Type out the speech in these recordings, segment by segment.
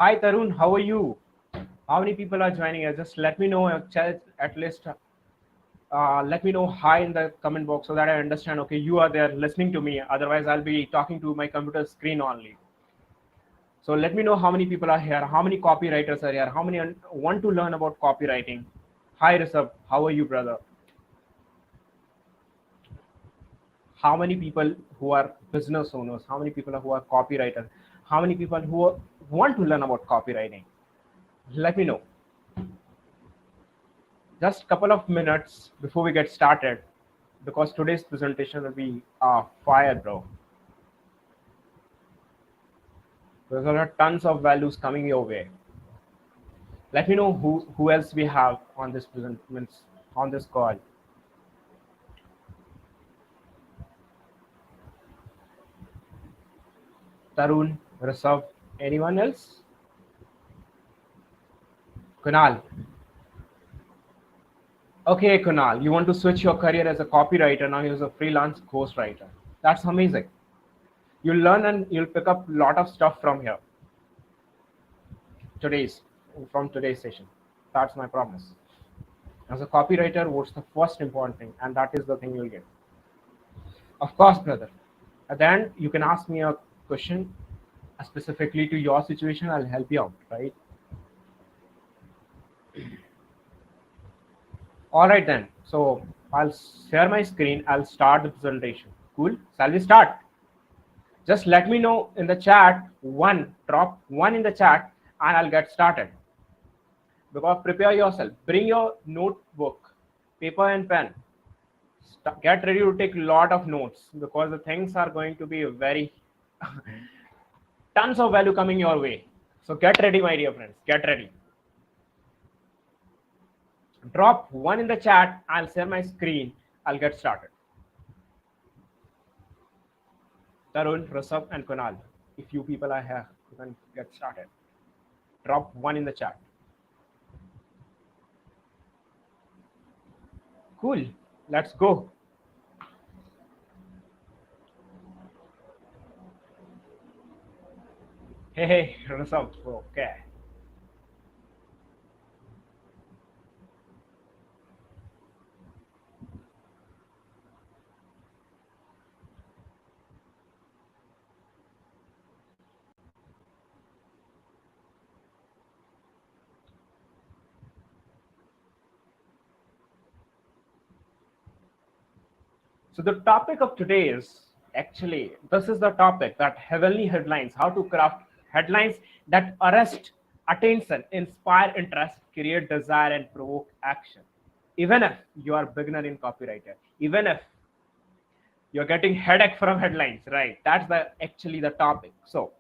Hi Tarun, how are you? How many people are joining us? Just let me know, at least let me know hi in the comment box so that I understand, okay, you are there listening to me. Otherwise, I'll be talking to my computer screen only. So let me know how many people are here, how many copywriters are here, how many want to learn about copywriting. Hi Rishabh, how are you, brother? How many people who are business owners, how many people who are copywriters, how many people who want to learn about copywriting? Let me know. Just a couple of minutes before we get started, because today's presentation will be fire, bro. There are tons of values coming your way. Let me know who else we have on this on this call. Tarun, Rasav, anyone else? Kunal. Okay, Kunal, you want to switch your career as a copywriter, now you're a freelance ghostwriter. That's amazing. You'll learn and you'll pick up a lot of stuff from here. Today's from today's session. That's my promise. As a copywriter, what's the first important thing? And that is the thing you'll get. Of course, brother. At the end, you can ask me a question specifically to your situation. I'll help you out, right? All right then. So I'll share my screen. I'll start the presentation. Cool. Shall we start? Just let me know in the chat drop one in the chat, and I'll get started. Because prepare yourself. Bring your notebook, paper and pen. Get ready to take a lot of notes, because the things are going to be very tons of value coming your way. So get ready, my dear friends. Get ready. Drop one in the chat. I'll share my screen. I'll get started. Tarun, Rasab, and Kunal, if you people are here, you can get started. Drop one in the chat. Cool. Let's go. Hey, Rasab. Okay. So the topic of today is actually, this is the topic, that heavenly headlines, how to craft headlines that arrest attention, inspire interest, create desire, and provoke action. Even if you are beginner in copywriter, even if you're getting headache from headlines, right? That's actually the topic. So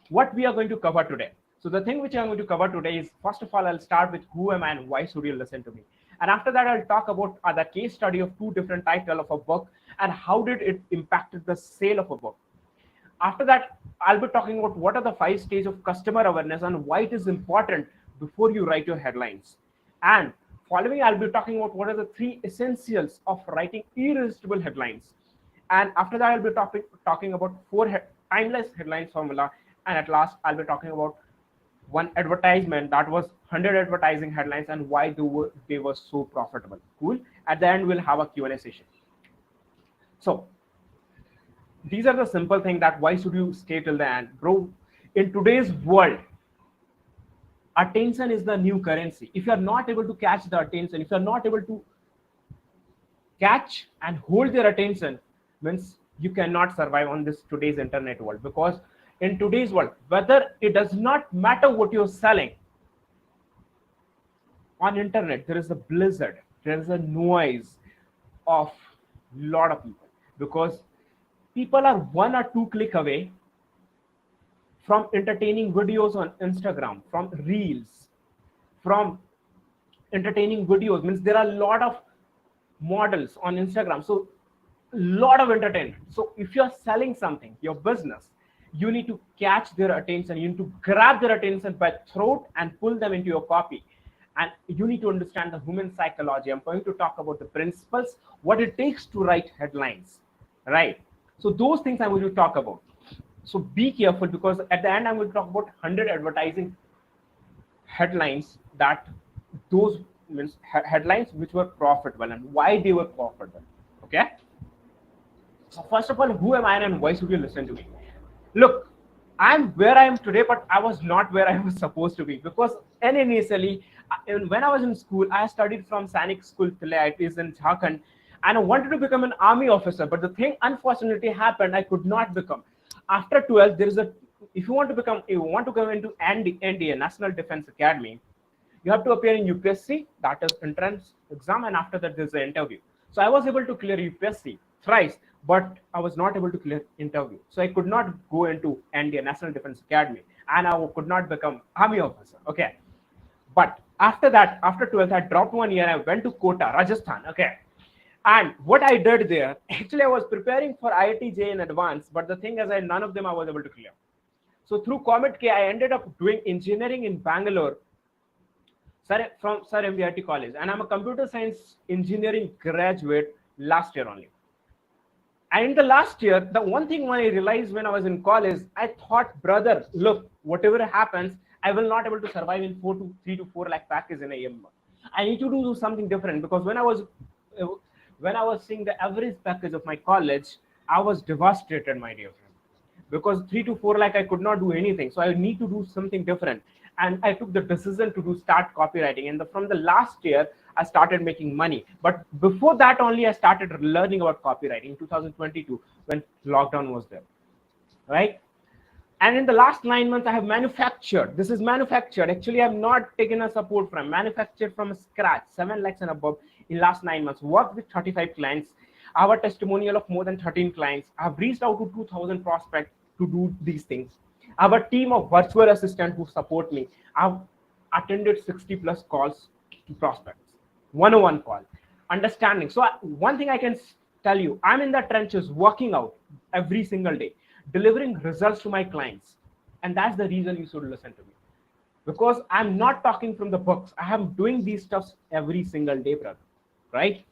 what we are going to cover today. So the thing which I'm going to cover today is, first of all, I'll start with who am I and why should you listen to me. And after that, I'll talk about the case study of two different titles of a book and how did it impacted the sale of a book. After that, I'll be talking about what are the 5 stages of customer awareness and why it is important before you write your headlines. And following, I'll be talking about what are the 3 essentials of writing irresistible headlines. And after that, I'll be talking about 4 timeless headlines formula. And at last, I'll be talking about one advertisement that was 100 advertising headlines and why they were so profitable. Cool. At the end, we'll have a Q&A session. So these are the simple things that why should you stay till the end, bro. In today's world, attention is the new currency. If you're not able to catch the attention, if you're not able to catch and hold their attention, means you cannot survive on this today's internet world. Because in today's world, whether it does not matter what you're selling on internet, there is a blizzard, there is a noise of lot of people, because people are 1 or 2 click away from entertaining videos on Instagram, from reels, from entertaining videos. Means there are a lot of models on Instagram, so a lot of entertainment. So if you're selling something, your business, you need to catch their attention, you need to grab their attention by throat and pull them into your copy. And you need to understand the human psychology. I'm going to talk about the principles, what it takes to write headlines, right? So those things I'm going to talk about. So be careful, because at the end I'm going to talk about 100 advertising headlines that those means headlines which were profitable and why they were profitable. Okay. So first of all, who am I and why should you listen to me? Look, I'm where I am today, but I was not where I was supposed to be because and initially, when I was in school, I studied from Sainik School, Tilai, it is in Jharkhand, and I wanted to become an army officer. But the thing unfortunately happened, I could not become. After 12, there is a if you want to go into NDA, National Defense Academy, you have to appear in UPSC, that is entrance exam, and after that there's an interview. So I was able to clear UPSC thrice, but I was not able to clear interview. So I could not go into NDA, National Defense Academy, and I could not become army officer. Okay, but after that, after 12th, I dropped 1 year. I went to Kota, Rajasthan. Okay, and what I did there, actually, I was preparing for IIT in advance, but the thing is, none of them I was able to clear. So through Comet K, I ended up doing engineering in Bangalore, from Sir MVIT College, and I'm a computer science engineering graduate last year only. And in the last year, the one thing I realized when I was in college, I thought, brother, look, whatever happens, I will not able to survive in 3 to 4 lakh package in a year. I need to do something different because when I was seeing the average package of my college, I was devastated, my dear friend, because 3 to 4 lakh I could not do anything. So I need to do something different, and I took the decision to start copywriting. And from the last year, I started making money. But before that only, I started learning about copywriting in 2022 when lockdown was there, right? And in the last 9 months, I have manufactured. This is manufactured. Actually, I have not taken a support from manufactured from scratch, 7 lakhs and above in last 9 months. Worked with 35 clients. I have a testimonial of more than 13 clients. I have reached out to 2,000 prospects to do these things. I have a team of virtual assistants who support me. I've attended 60 plus calls to prospects, 101 call, understanding. So one thing I can tell you, I'm in the trenches working out every single day, delivering results to my clients. And that's the reason you should listen to me, because I'm not talking from the books. I am doing these stuffs every single day, brother, right?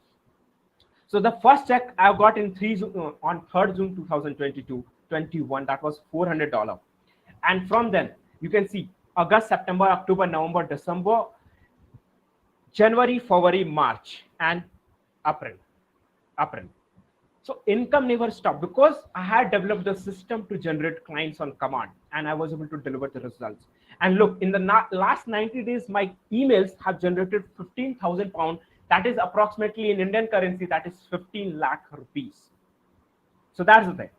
So the first check I got on 3rd June 2022, 21, that was $400. And from then, you can see August, September, October, November, December, January, February, March, and April. So income never stopped because I had developed a system to generate clients on command, and I was able to deliver the results. And look, in the last 90 days, my emails have generated 15,000 pounds. That is approximately in Indian currency, that is 15 lakh rupees. So that's the thing.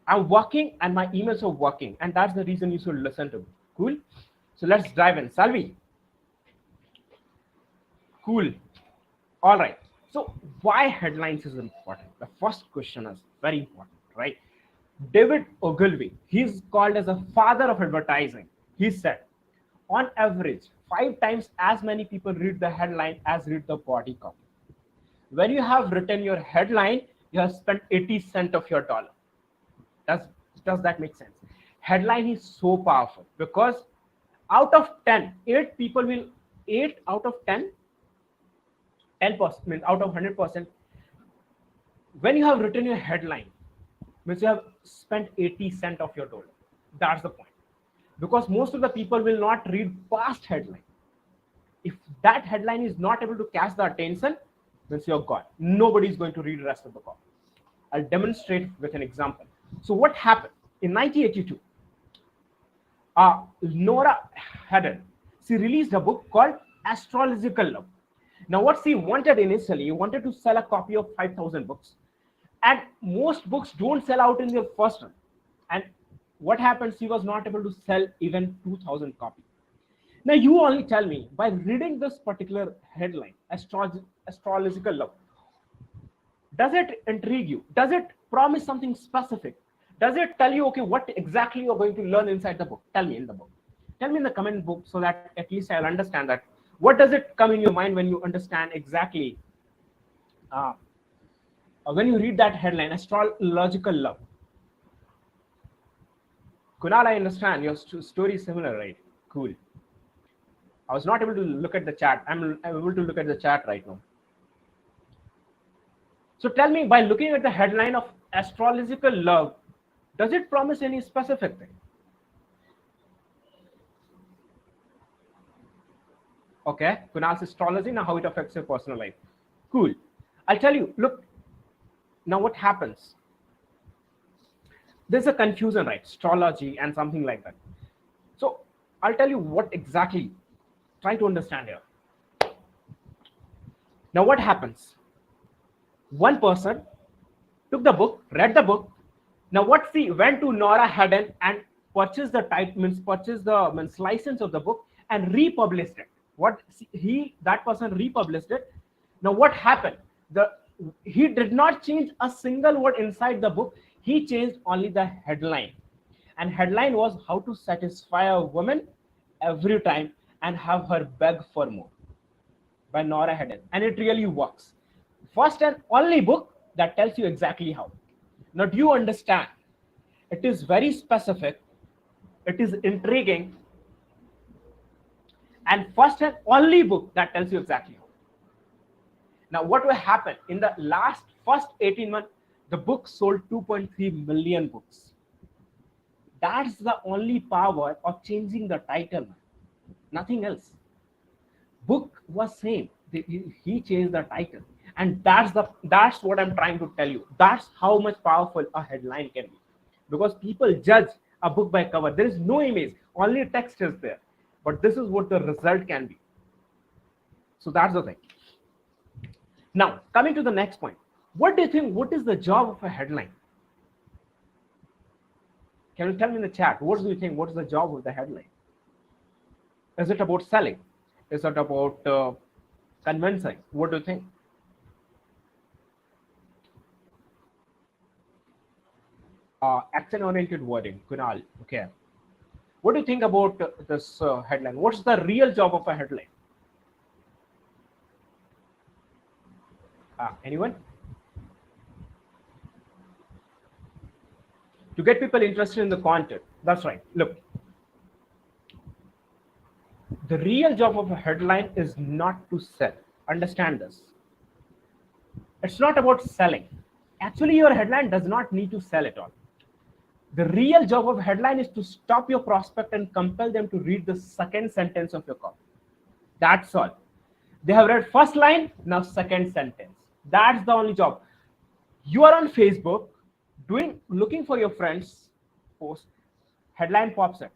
I'm working and my emails are working, and that's the reason you should listen to me. Cool. So let's dive in. Salvi. Cool. All right. So why headlines is important? The first question is very important, right? David Ogilvy, he's called as a father of advertising. He said, on average, 5 times as many people read the headline as read the body copy. When you have written your headline, you have spent 80 cents of your dollar. Does that make sense? Headline is so powerful because out of 10, 8 out of 10, 10% means out of 100%, when you have written your headline, means you have spent 80 cents of your dollar. That's the point. Because most of the people will not read past headline. If that headline is not able to catch the attention, means you're gone. Nobody is going to read the rest of the copy. I'll demonstrate with an example. So what happened? In 1982, Nora Haddon, she released a book called Astrological Love. Now what she wanted initially, he wanted to sell a copy of 5,000 books. And most books don't sell out in their first run. And what happened? She was not able to sell even 2,000 copies. Now you only tell me, by reading this particular headline, Astrological Love, does it intrigue you? Does it promise something specific? Does it tell you, okay, what exactly you're going to learn inside the book? Tell me in the book. Tell me in the comment book so that at least I'll understand that. What does it come in your mind when you understand exactly, when you read that headline, Astrological Love? Kunal, I understand your story is similar, right? Cool. I was not able to look at the chat. I'm able to look at the chat right now. So tell me, by looking at the headline of Astrological Love, does it promise any specific thing? Okay, Kunal's astrology, now how it affects your personal life. Cool. I'll tell you, look, now what happens? There's a confusion, right? Astrology and something like that. So I'll tell you what exactly, try to understand here. Now what happens? One person took the book, read the book. Now what he went to Nora Hedden and purchased the title, means purchased the license of the book and republished it. What he that person republished it. Now what happened? The he did not change a single word inside the book. He changed only the headline, and headline was how to satisfy a woman every time and have her beg for more, by Nora Hedden, and it really works. First and only book that tells you exactly how. Now, do you understand? It is very specific, it is intriguing, and first and only book that tells you exactly how. Now, what will happen in the last first 18 months? The book sold 2.3 million books. That's the only power of changing the title, nothing else. Book was same, he changed the title, and that's what I'm trying to tell you. That's how much powerful a headline can be, because people judge a book by cover. There is no image, only text is there, but this is what the result can be. So that's the thing. Now coming to the next point, what do you think, what is the job of a headline? Can you tell me in the chat, what do you think, what is the job of the headline? Is it about selling? Is it about convincing? What do you think? Action-oriented wording, Kunal. Okay. What do you think about this headline? What's the real job of a headline? Anyone? To get people interested in the content. That's right. Look, the real job of a headline is not to sell. Understand this. It's not about selling. Actually, your headline does not need to sell at all. The real job of headline is to stop your prospect and compel them to read the second sentence of your copy. That's all. They have read first line, now second sentence. That's the only job. You are on Facebook, looking for your friends post, headline pops up.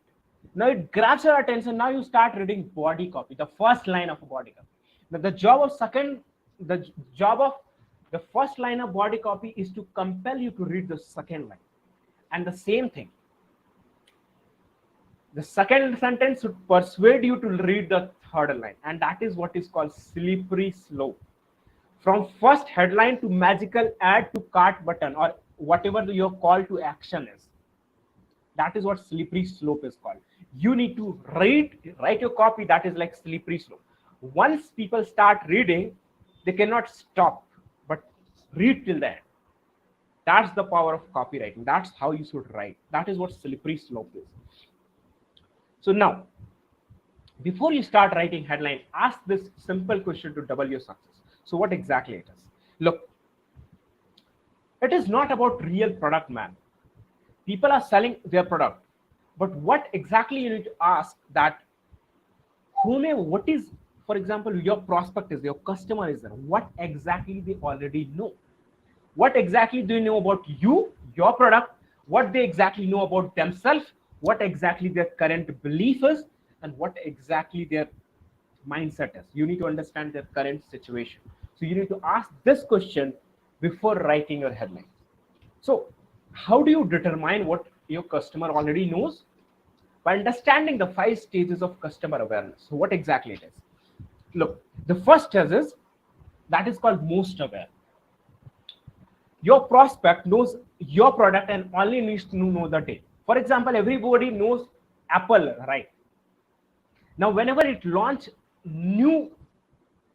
Now it grabs your attention. Now you start reading body copy, the first line of a body copy. Now the job of the first line of body copy is to compel you to read the second line. And the same thing, the second sentence should persuade you to read the third line, and that is what is called slippery slope. From first headline to magical add to cart button, or whatever your call to action is, that is what slippery slope is called. You need to write your copy. That is like slippery slope. Once people start reading, they cannot stop but read till the end. That's the power of copywriting. That's how you should write. That is what slippery slope is. So now, before you start writing headline, ask this simple question to double your success. So what exactly it is? Look, it is not about real product, man. People are selling their product, but what exactly you need to ask that what is, for example, your prospect is, your customer is there, what exactly they already know. What exactly do you know about you, your product, what they exactly know about themselves, what exactly their current belief is, and what exactly their mindset is. You need to understand their current situation. So you need to ask this question before writing your headline. So how do you determine what your customer already knows? By understanding the 5 stages of customer awareness. So what exactly it is? Look, the first stage is, that is called most aware. Your prospect knows your product and only needs to know the date. For example, everybody knows Apple, right? Now, whenever it launch new,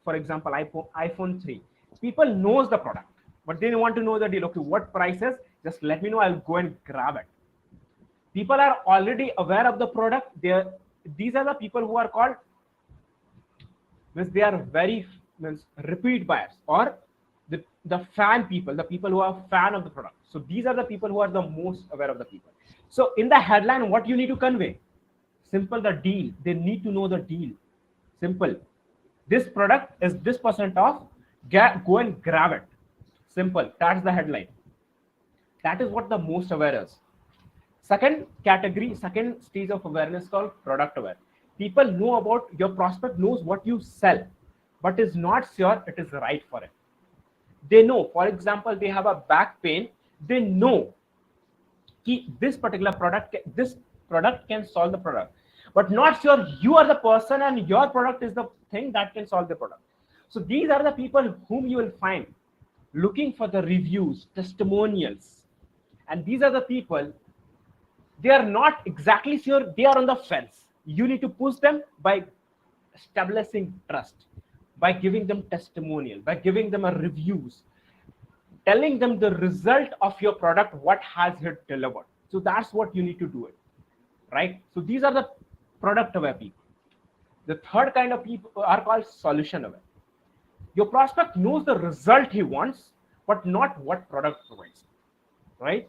for example, iPhone 3, people knows the product, but they want to know the deal. Okay, what price is? Just let me know. I'll go and grab it. People are already aware of the product. These are the people who are called, they are very repeat buyers, or the fan people, the people who are fan of the product. So these are the people who are the most aware of the people. So in the headline, what you need to convey? Simple, the deal. They need to know the deal. Simple. This product is this percent off. Go and grab it. Simple. That's the headline. That is what the most aware is. Second category, second stage of awareness called product aware. People know about your prospect, knows what you sell, but is not sure it is right for it. They know, for example, they have a back pain. They know that this product can solve the product, but not sure you are the person and your product is the thing that can solve the product. So these are the people whom you will find looking for the reviews, testimonials, and these are the people, they are not exactly sure, they are on the fence. You need to push them by establishing trust, by giving them testimonial, by giving them a reviews, telling them the result of your product, what has it delivered. So that's what you need to do it, right? So these are the product aware people. The third kind of people are called solution aware. Your prospect knows the result he wants, but not what product provides, right?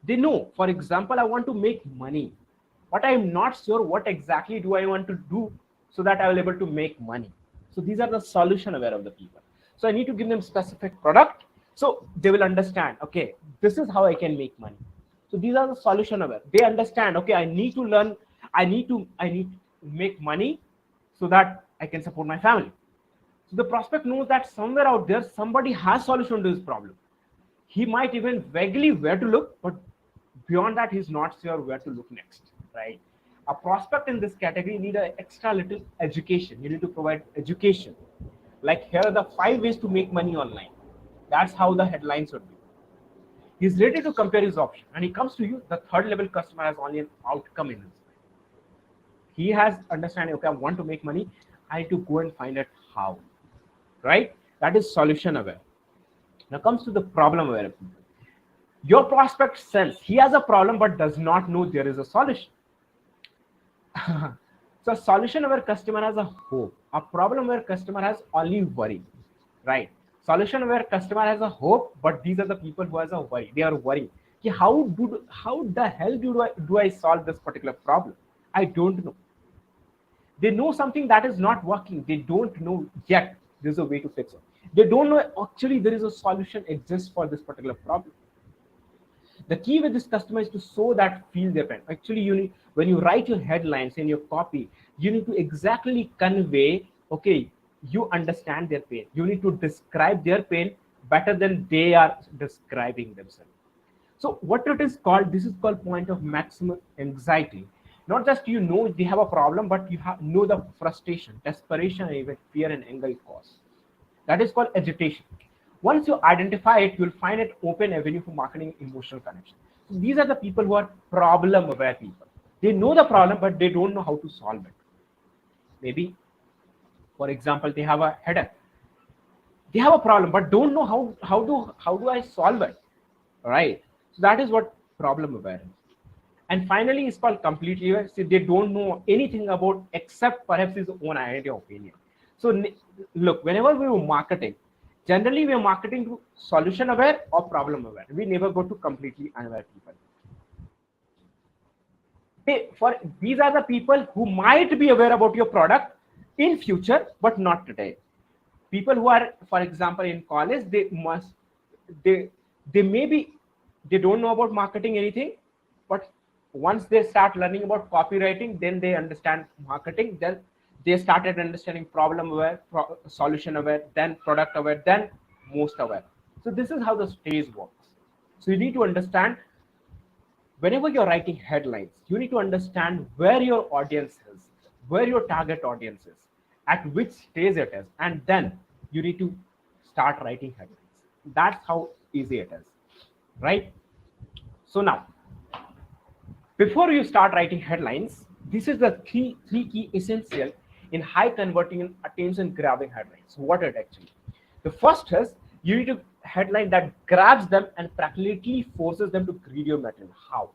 They know, for example, I want to make money, but I am not sure what exactly do I want to do so that I will be able to make money. So these are the solution aware of the people. So I need to give them specific product, so they will understand, okay, this is how I can make money. So these are the solution aware. They understand, okay, I need to learn, I need to make money so that I can support my family. So the prospect knows that somewhere out there, somebody has solution to his problem. He might even vaguely where to look, but beyond that, he's not sure where to look next, right? A prospect in this category need an extra little education. You need to provide education. Like, here are the 5 ways to make money online. That's how the headlines would be. He's ready to compare his option, and he comes to you. The third level customer has only an outcome in his mind. He has understanding, okay, I want to make money. I need to go and find out how, right? That is solution aware. Now comes to the problem aware people. Your prospect sense he has a problem but does not know there is a solution. So a solution aware customer has a hope. A problem aware customer has only worry, right? Solution aware customer has a hope, but these are the people who has a worry. They are worrying. How the hell do I solve this particular problem? I don't know. They know something that is not working. They don't know yet there's a way to fix it. They don't know actually there is a solution exists for this particular problem. The key with this customer is to show that feel their pain. Actually, when you write your headlines in your copy, you need to exactly convey, okay, you understand their pain. You need to describe their pain better than they are describing themselves. So what it is called, this is called point of maximum anxiety. Not just they have a problem, but you know the frustration, desperation, and even fear and anger it causes. That is called agitation. Once you identify it, you'll find it open avenue for marketing emotional connection. So these are the people who are problem aware people. They know the problem, but they don't know how to solve it. Maybe, for example, they have a headache. They have a problem, but don't know how do I solve it, right? So that is what problem aware is. And finally, it's called completely aware. So they don't know anything about except perhaps his own idea or opinion. So look, whenever we were marketing, generally we are marketing to solution aware or problem aware. We never go to completely unaware people. These are the people who might be aware about your product in future, but not today. People who are, for example, in college, they don't know about marketing anything, but once they start learning about copywriting, then they understand marketing. Then they started understanding problem aware, solution aware, then product aware, then most aware. So this is how the stage works. So you need to understand, whenever you're writing headlines, you need to understand where your audience is, where your target audience is, at which stage it is, and then you need to start writing headlines. That's how easy it is, right? So now, before you start writing headlines, this is the three key essential in high converting and attention grabbing headlines. What it actually? The first is you need a headline that grabs them and practically forces them to read your material. How?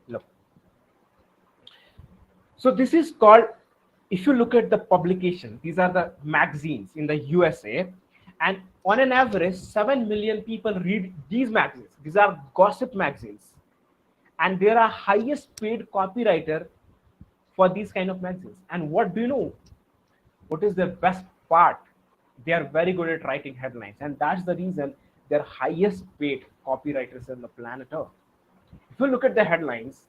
Look. So this is called, if you look at the publication, these are the magazines in the USA, and on an average, 7 million people read these magazines. These are gossip magazines. And there are highest paid copywriter for these kind of magazines. And what do you know? What is their best part? They are very good at writing headlines, and that's the reason they're highest paid copywriters on the planet Earth. If you look at the headlines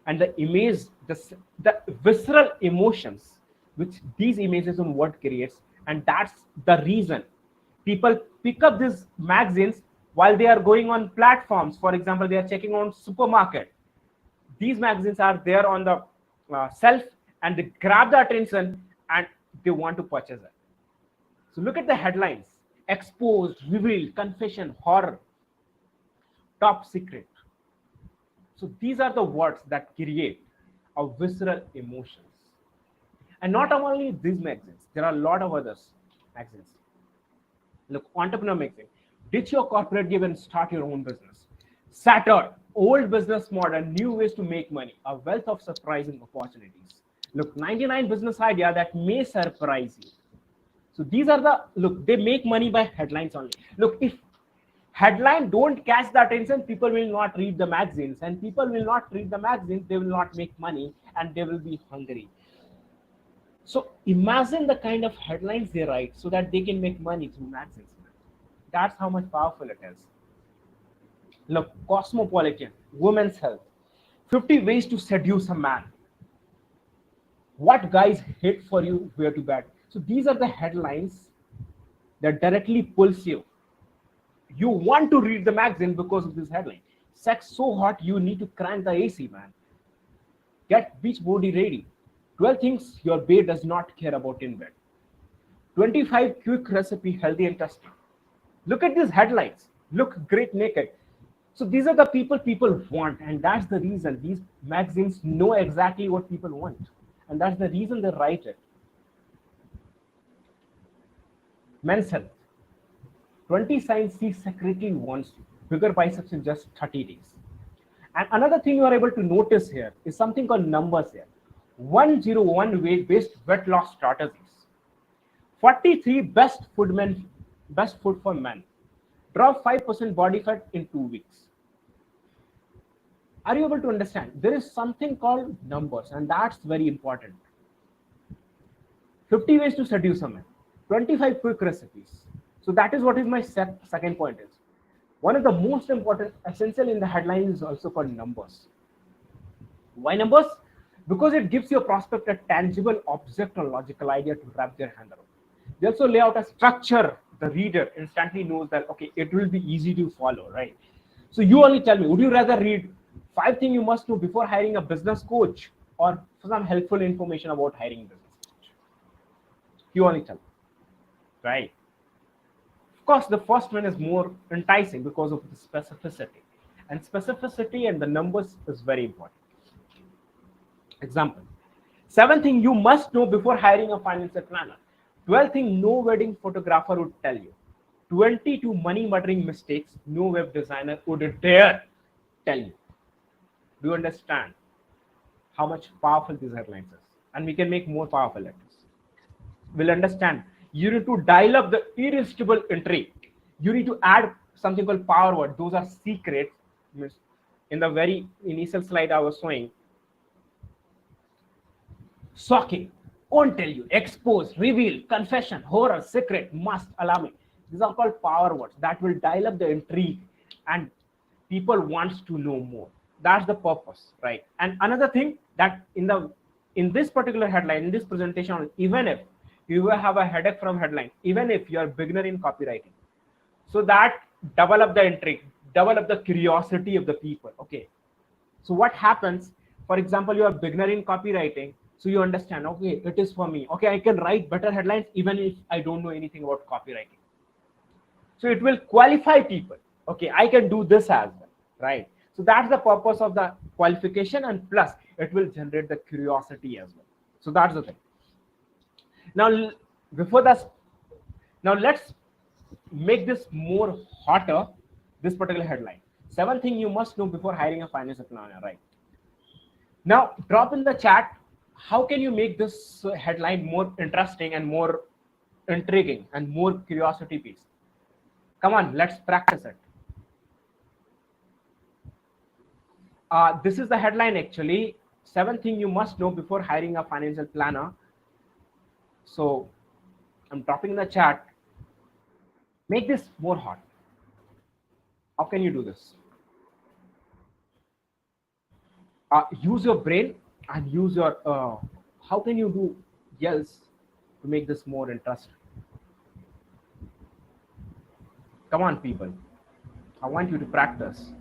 and the image, the visceral emotions which these images and word creates, and that's the reason people pick up these magazines while they are going on platforms. For example, they are checking on supermarket. These magazines are there on the shelf, and they grab the attention and they want to purchase it. So look at the headlines: exposed, revealed, confession, horror, top secret. So these are the words that create a visceral emotions. And not only these magazines, there are a lot of others magazines. Look, Entrepreneur Magazine, ditch your corporate gig and start your own business. Saturn, old business model, new ways to make money, a wealth of surprising opportunities. Look, 99 business idea that may surprise you. So these are the, look, they make money by headlines only. Look, if headline don't catch the attention, people will not read the magazines, and people will not read the magazines, they will not make money, and they will be hungry. So imagine the kind of headlines they write so that they can make money through magazines. That's how much powerful it is. Look, Cosmopolitan, Women's Health, 50 ways to seduce a man. What guys hate for you, where to bet. So these are the headlines that directly pulls you. You want to read the magazine because of this headline. Sex so hot, you need to crank the AC, man. Get beach body ready. 12 things your babe does not care about in bed. 25 quick recipe, healthy and tasty. Look at these headlines. Look great naked. So these are the people want, and that's the reason these magazines know exactly what people want, and that's the reason they write it. Men's Health, 20 signs she secretly wants you. Bigger biceps in just 30 days. And another thing you are able to notice here is something called numbers here. 101 weight-based weight loss strategies. 43 best food for men. Drop 5% body fat in 2 weeks. Are you able to understand? There is something called numbers, and that's very important. 50 ways to seduce a man. 25 quick recipes. So that is what is my second point is. One of the most important essential in the headline is also called numbers. Why numbers? Because it gives your prospect a tangible object or logical idea to wrap their hand around. They also lay out a structure. The reader instantly knows that, okay, it will be easy to follow, right? So you only tell me, would you rather read 5 things you must know before hiring a business coach, or some helpful information about hiring a business coach? You only tell me, right? Of course, the first one is more enticing because of the specificity. And specificity and the numbers is very important. Example, 7 things you must know before hiring a financial planner. 12 things no wedding photographer would tell you. 22 money muttering mistakes no web designer would dare tell you. Do you understand how much powerful these headlines is? And we can make more powerful letters. We'll understand. You need to dial up the irresistible intrigue. You need to add something called power word. Those are secrets. In the very initial slide I was showing, shocking, won't tell you, expose, reveal, confession, horror, secret, must, alarming. These are called power words that will dial up the intrigue, and people wants to know more. That's the purpose, right? And another thing that in this particular headline, in this presentation, even if you have a headache from headline, even if you are a beginner in copywriting, so that double up the intrigue, double up the curiosity of the people. Okay, so what happens? For example, you are a beginner in copywriting, so you understand, okay, it is for me. Okay, I can write better headlines even if I don't know anything about copywriting. So it will qualify people. Okay, I can do this as well, right? So that's the purpose of the qualification, and plus it will generate the curiosity as well. So that's the thing. Now, before that, now let's make this more hotter. This particular headline: 7 things you must know before hiring a financial planner, right? Now, drop in the chat. How can you make this headline more interesting and more intriguing and more curiosity piece? Come on, let's practice it. This is the headline actually. 7 things you must know before hiring a financial planner. So I'm dropping in the chat. Make this more hot. How can you do this? Use your brain and use your. How can you do else to make this more interesting? Come on, people. I want you to practice.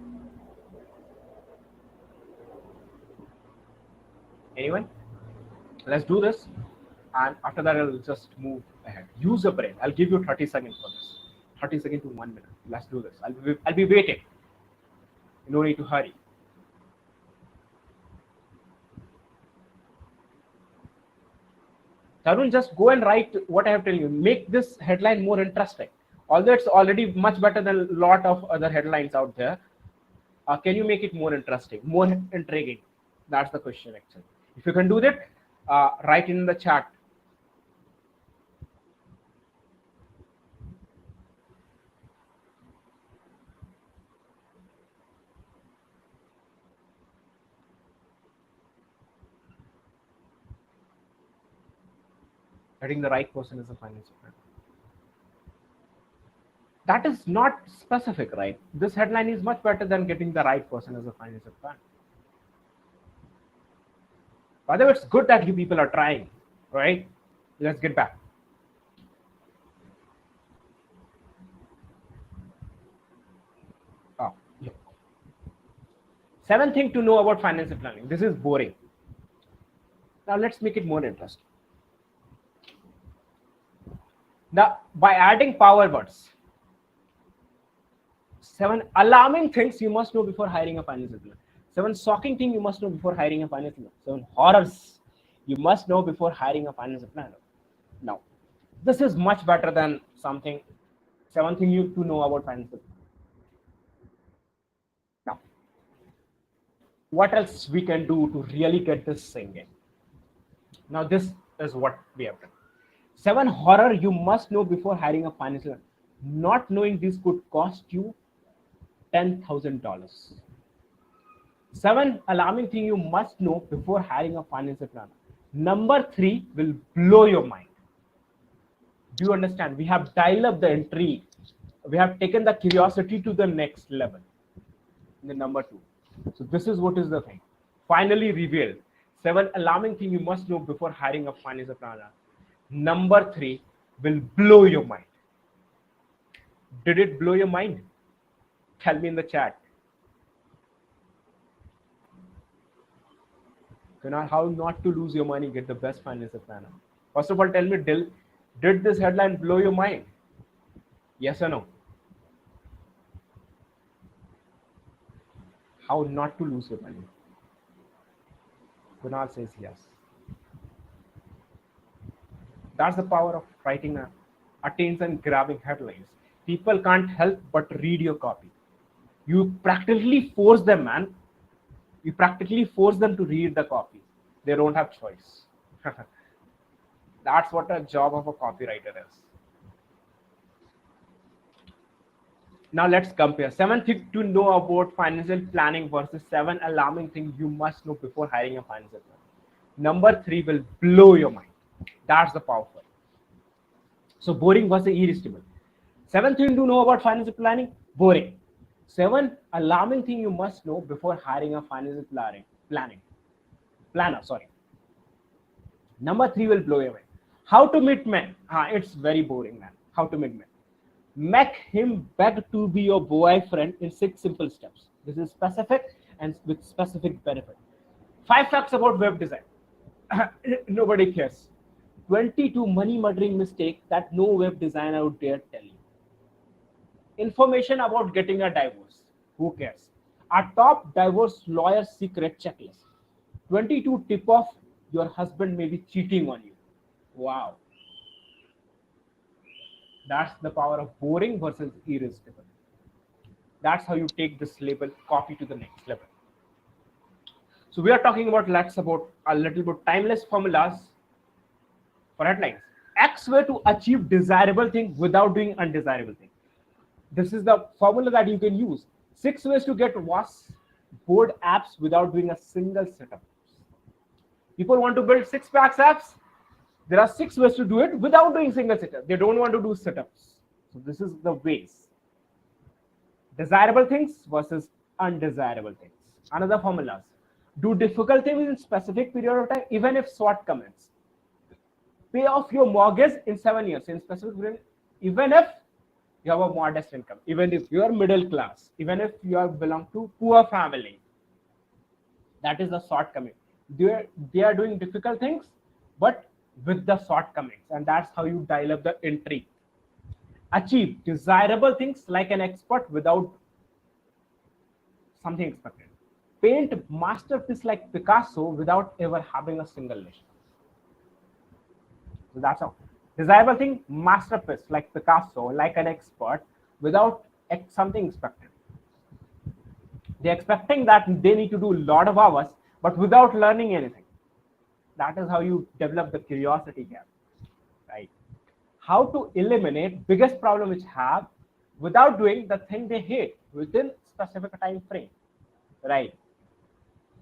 Anyone? Let's do this. And after that, I'll just move ahead. Use your brain. I'll give you 30 seconds for this. 30 seconds to 1 minute. Let's do this. I'll be waiting. No need to hurry. Tarun, just go and write what I have told you. Make this headline more interesting. Although it's already much better than a lot of other headlines out there. Can you make it more interesting, more intriguing? That's the question, actually. If you can do that, write in the chat. Getting the right person is a financial planner. That is not specific, right? This headline is much better than getting the right person as a financial planner. By the way, it's good that you people are trying, right? Let's get back. Yeah. 7th thing to know about financial planning. This is boring. Now let's make it more interesting. Now, by adding power words, 7 alarming things you must know before hiring a financial planner. 7 shocking things you must know before hiring a financial planner. 7 horrors you must know before hiring a financial planner. Now, this is much better than something 7 things you to know about financial planner. Now, what else we can do to really get this singing? Now, this is what we have done. 7 horror you must know before hiring a financial planner. Not knowing this could cost you $10,000. 7 alarming thing you must know before hiring a financial planner. Number 3 will blow your mind. Do you understand? We have dialed up the intrigue. We have taken the curiosity to the next level. The number 2. So this is what is the thing. Finally revealed. 7 alarming thing you must know before hiring a financial planner. Number 3 will blow your mind. Did it blow your mind? Tell me in the chat. How not to lose your money, get the best financial planner. First of all, tell me, did this headline blow your mind? Yes or no? How not to lose your money? Kunal says yes. That's the power of writing a attention-grabbing headlines. People can't help but read your copy. You practically force them, man. You practically force them to read the copy. They don't have choice. That's what a job of a copywriter is. Now let's compare 7 things to know about financial planning versus 7 alarming things you must know before hiring a financial planner. Number 3 will blow your mind. That's the powerful. So boring versus irresistible. 7 things to know about financial planning, boring. 7 alarming things you must know before hiring a financial planner. Number 3 will blow your mind. How to meet men. It's very boring, man. How to meet men. Make him beg to be your boyfriend in 6 simple steps. This is specific and with specific benefit. 5 facts about web design. Nobody cares. 22 money-murdering mistakes that no web designer would dare tell you. Information about getting a divorce. Who cares? A top divorce lawyer secret checklist. 22 tip-off your husband may be cheating on you. Wow. That's the power of boring versus irresistible. That's how you take this label copy to the next level. So we are talking about a little bit timeless formulas for headlines. X way to achieve desirable thing without doing undesirable thing. This is the formula that you can use. 6 ways to get vast board apps without doing a single setup. People want to build 6 packs apps. There are 6 ways to do it without doing single sit-up. They don't want to do sit-ups. So this is the ways. Desirable things versus undesirable things. Another formulas. Do difficult things in specific period of time, even if shortcomings. Pay off your mortgage in 7 years in specific period, even if you have a modest income, even if you are middle class, even if you are belong to poor family. That is the shortcoming. They are doing difficult things, but with the shortcomings, and that's how you dial up the intrigue. Achieve desirable things like an expert without something expected. Paint masterpiece like Picasso without ever having a single lesson. So that's how. Desirable thing, masterpiece like Picasso, like an expert without something expected. They're expecting that they need to do a lot of hours, but without learning anything. That is how you develop the curiosity gap, right? How to eliminate biggest problem which have without doing the thing they hate within specific time frame, right?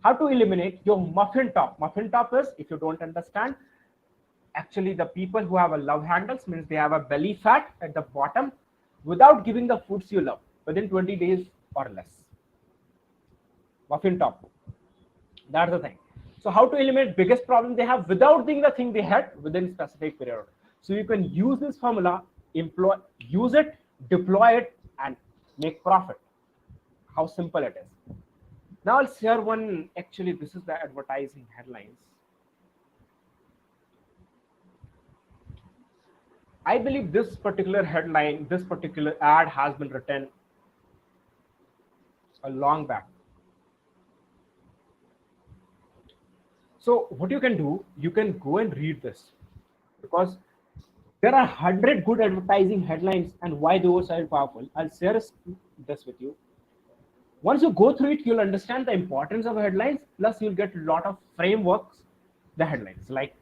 How to eliminate your muffin top. Muffin top is, if you don't understand, actually the people who have a love handles means they have a belly fat at the bottom without giving the foods you love within 20 days or less. Muffin top. That's the thing. So how to eliminate biggest problem they have without doing the thing they had within specific period. So you can use this formula, use it, deploy it, and make profit. How simple it is. Now I'll share one. Actually, this is the advertising headlines. I believe this particular headline, this particular ad has been written a long back. So what you can do, you can go and read this, because there are 100 good advertising headlines and why those are powerful. I'll share this with you. Once you go through it, you'll understand the importance of headlines, plus you'll get a lot of frameworks, the headlines, like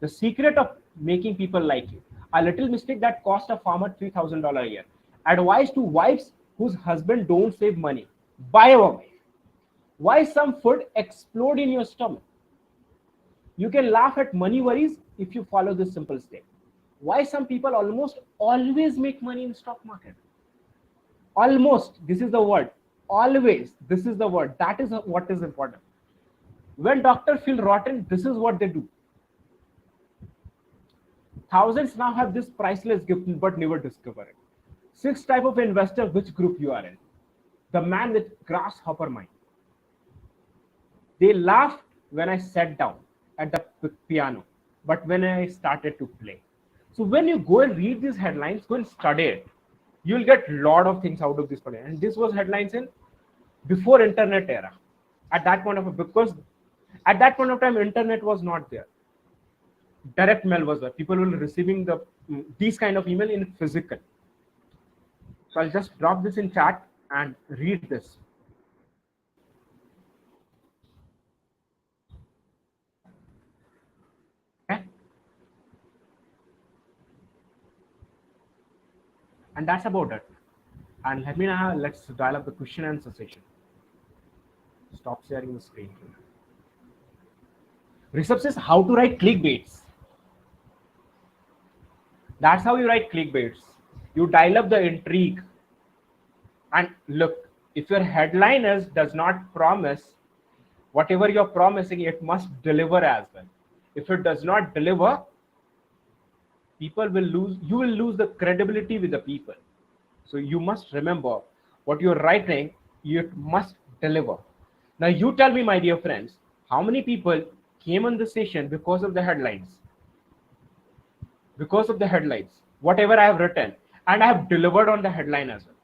the secret of making people like you. A little mistake that cost a farmer $3,000 a year. Advice to wives whose husband don't save money. Buy a wife. Why some food explode in your stomach. You can laugh at money worries if you follow this simple step. Why some people almost always make money in stock market. Almost, this is the word. Always, this is the word. That is what is important. When doctors feel rotten, this is what they do. Thousands now have this priceless gift but never discover it. 6 type of investor, which group you are in. The man with grasshopper mind. They laughed when I sat down at the piano, but when I started to play. So when you go and read these headlines, go and study it. You'll get a lot of things out of this. And this was headlines in before internet era. At that point of, because at that point of time, internet was not there. Direct mail was there. People were receiving these kind of email in physical. So I'll just drop this in chat and read this. Okay. And that's about it. And let's dial up the question and answer session. Stop sharing the screen. Rishabh says how to write clickbaits. That's how you write clickbaits. You dial up the intrigue. And look, if your headline does not promise whatever you're promising, it must deliver as well. If it does not deliver, people will lose. You will lose the credibility with the people. So you must remember what you're writing, you must deliver. Now you tell me, my dear friends, how many people came on the session because of the headlines? Because of the headlines, whatever I have written, and I have delivered on the headline as well.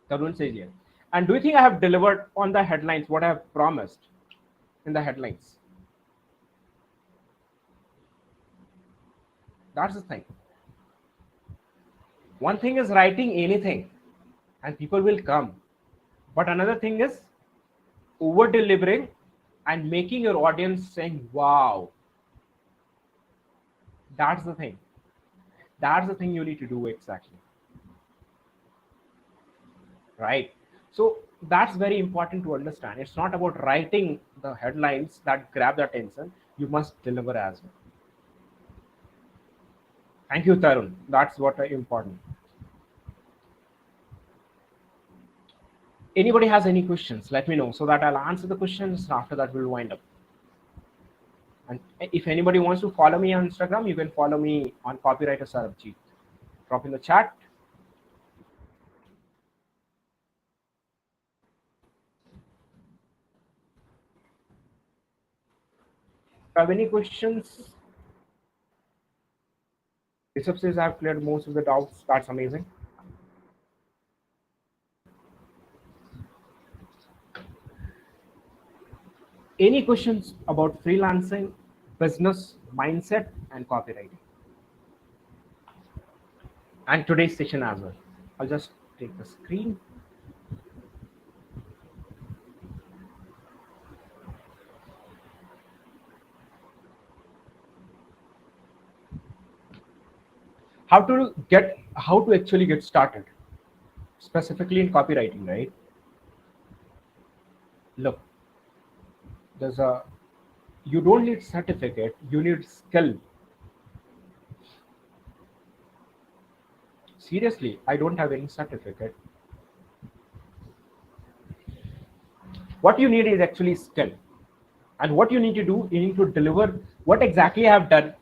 Tarun says yes. And do you think I have delivered on the headlines what I have promised in the headlines? That's the thing. One thing is writing anything and people will come. But another thing is over delivering and making your audience saying, wow. That's the thing. That's the thing you need to do exactly. Right? So that's very important to understand. It's not about writing the headlines that grab the attention. you must deliver as well. Thank you, Tarun. That's what important. Anybody has any questions, let me know so that I'll answer the questions. After that, we'll wind up. And if anybody wants to follow me on Instagram, you can follow me on Copywriter Sarabji. Drop in the chat. If you have any questions, Rishabh says I've cleared most of the doubts. That's amazing. Any questions about freelancing, business, mindset, and copywriting? And today's session as well. I'll just take the screen. How to actually get started, specifically in copywriting, right? Look, you don't need certificate, you need skill. Seriously, I don't have any certificate. What you need is actually skill. And what you need to do, you need to deliver what exactly I have done.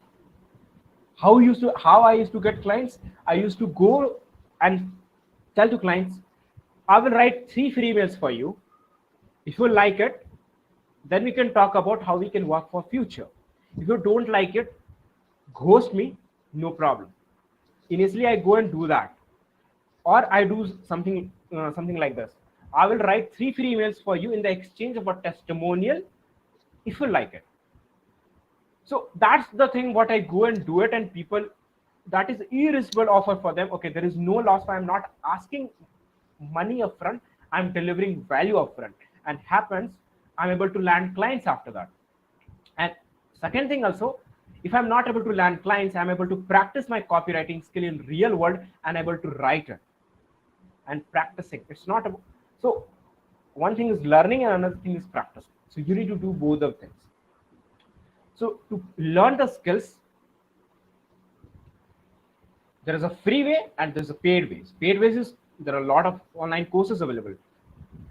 How I used to get clients. I used to go and tell to clients, I will write 3 free emails for you. If you like it, then we can talk about how we can work for future. If you don't like it, ghost me, no problem. Initially, I go and do that, or I do something like this. I will write 3 free emails for you in the exchange of a testimonial, if you like it. So that's the thing. What I go and do it, and people, that is irresistible offer for them. Okay, there is no loss. I'm not asking money upfront. I'm delivering value upfront, and happens I'm able to land clients after that. And second thing also, if I'm not able to land clients, I'm able to practice my copywriting skill in real world and able to write it and practicing. It's not about, so one thing is learning and another thing is practice. So you need to do both of things. So to learn the skills, there is a free way and there's a paid ways. Paid ways is there are a lot of online courses available.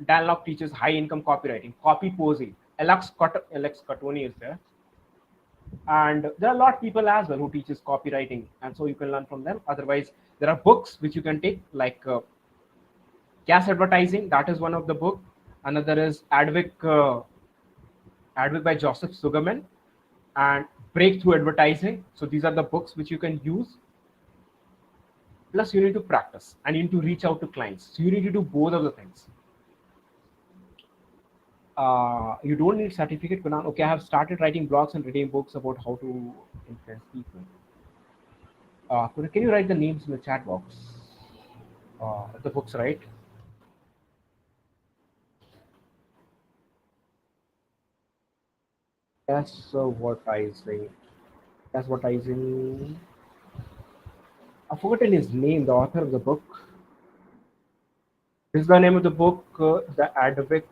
Dan Locke teaches high income copywriting, copy posing. Alex Cotoni is there. And there are a lot of people as well who teaches copywriting, and so you can learn from them. Otherwise, there are books which you can take, like Gas Advertising. That is one of the book. Another is Advic by Joseph Sugarman, and Breakthrough Advertising. So these are the books which you can use. Plus, you need to practice and you need to reach out to clients. So you need to do both of the things. You don't need certificate. Okay, I have started writing blogs and reading books about how to influence people. Can you write the names in the chat box? The books, right? Advertising. I've forgotten his name, the author of the book. This is the name of the book, The Advic.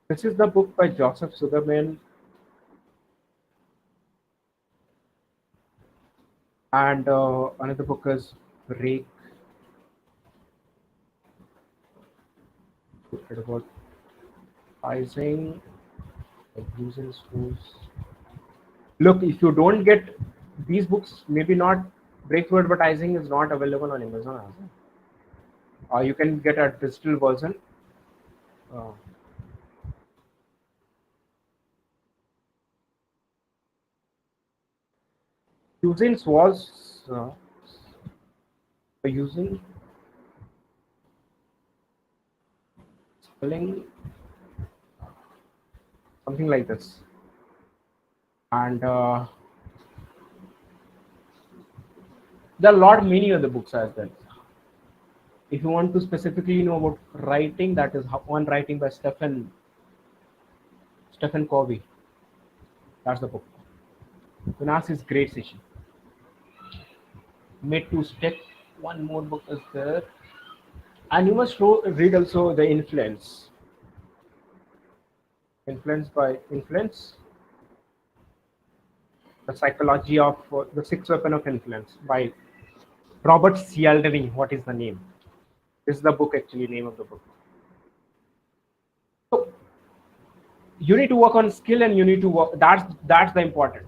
This is the book by Joseph Sugarman. And another book is Break. Advertising. Using schools. Look, if you don't get these books, maybe not. Breakthrough Advertising is not available on Amazon as well. You can get a digital version. Using was using spelling something like this, and there are a lot of many other books as well. If you want to specifically know about writing, that is one writing by Stephen Covey. That's the book. Finance is great session. Made to Stick. One more book is there, and you must read also The Influence by Influence. The Psychology of the Sixth Weapon of Influence by Robert Cialdini. What is the name? This is the book, actually, name of the book. So you need to work on skill, and you need to work. That's the important.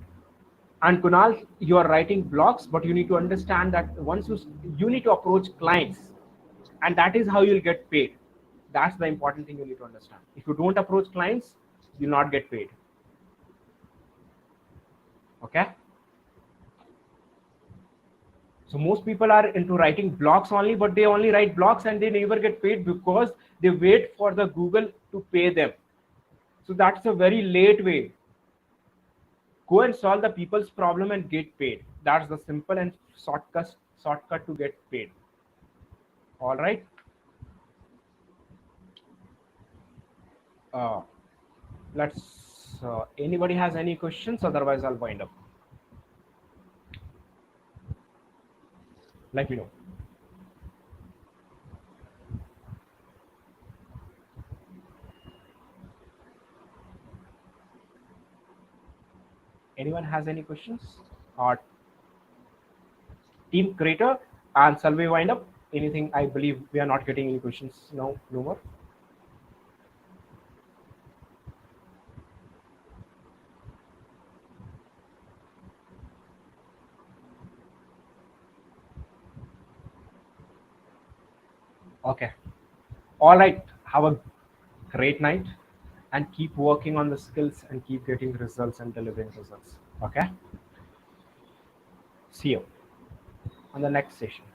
And Kunal, you are writing blogs, but you need to understand that once you need to approach clients, and that is how you'll get paid. That's the important thing you need to understand. If you don't approach clients, you'll not get paid. Okay. So most people are into writing blogs only, but they only write blogs and they never get paid because they wait for the Google to pay them. So that's a very late way. Go and solve the people's problem and get paid. That's the simple and shortcut to get paid. All right. Uh, let's. Anybody has any questions? Otherwise, I'll wind up. Let me know. Anyone has any questions? Or team creator and survey wind up? Anything? I believe we are not getting any questions now. No more. Okay. All right. Have a great night and keep working on the skills and keep getting results and delivering results. Okay. See you on the next session.